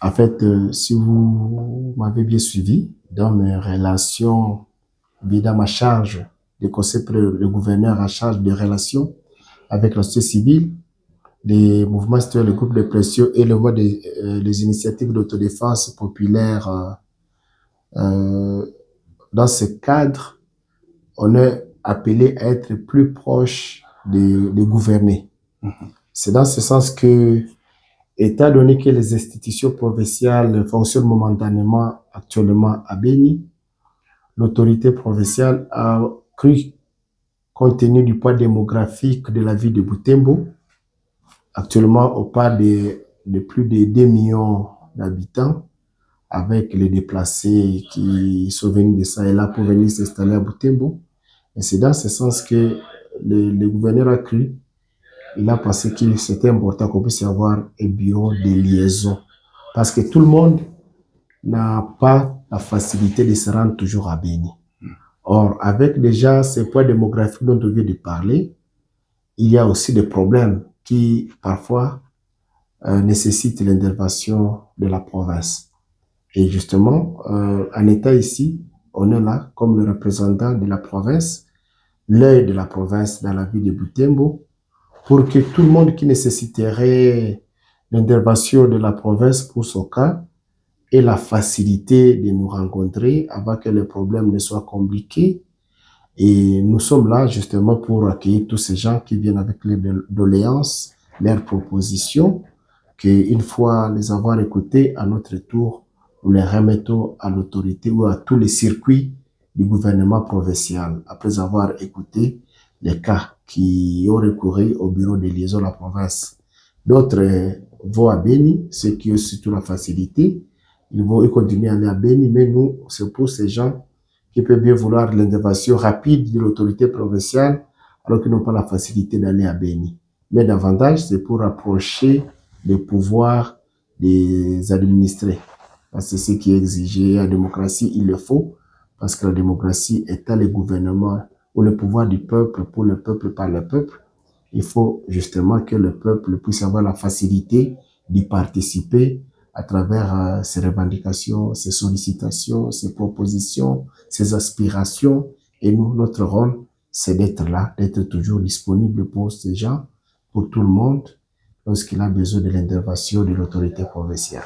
En fait, si vous m'avez bien suivi dans mes relations, bien dans ma charge de conseil pour le gouverneur en charge des relations avec la société civile, les mouvements citoyens, les groupes de pression et le voie des initiatives d'autodéfense populaire, euh, dans ce cadre, on est appelé à être plus proche des gouvernés. C'est dans ce sens que, étant donné que les institutions provinciales fonctionnent momentanément actuellement à Béni, l'autorité provinciale a cru, compte tenu du poids démographique de la ville de Butembo, actuellement au pas de plus de 2 millions d'habitants, avec les déplacés qui sont venus de ça et là pour venir s'installer à Butembo. Et c'est dans ce sens que le gouverneur a cru, il a pensé qu'il c'était important qu'on puisse avoir un bureau de liaison. Parce que tout le monde n'a pas la facilité de se rendre toujours à Béni. Or, avec déjà ces poids démographiques dont on vient de parler, il y a aussi des problèmes qui, parfois, nécessitent l'intervention de la province. Et justement, en état ici, on est là comme le représentant de la province, l'œil de la province dans la ville de Butembo, pour que tout le monde qui nécessiterait l'intervention de la province pour son cas ait la facilité de nous rencontrer avant que les problèmes ne soient compliqués. Et nous sommes là justement pour accueillir tous ces gens qui viennent avec les doléances, leurs propositions, qu'une fois les avoir écoutés, à notre tour, nous les remettons à l'autorité ou à tous les circuits du gouvernement provincial, après avoir écouté les cas qui ont recouru au bureau de liaison de la province. D'autres vont à Béni, ceux qui ont surtout la facilité, ils continuent à aller à Béni, mais nous, c'est pour ces gens qui peuvent bien vouloir l'intervention rapide de l'autorité provinciale, alors qu'ils n'ont pas la facilité d'aller à Béni. Mais davantage, c'est pour rapprocher les pouvoirs des administrés. Parce que c'est ce qui est exigé en démocratie, il le faut, parce que la démocratie étant le gouvernement ou le pouvoir du peuple, pour le peuple, par le peuple, il faut justement que le peuple puisse avoir la facilité d'y participer à travers ses revendications, ses sollicitations, ses propositions, ses aspirations. Et nous, notre rôle, c'est d'être là, d'être toujours disponible pour ces gens, pour tout le monde, lorsqu'il a besoin de l'intervention de l'autorité provinciale.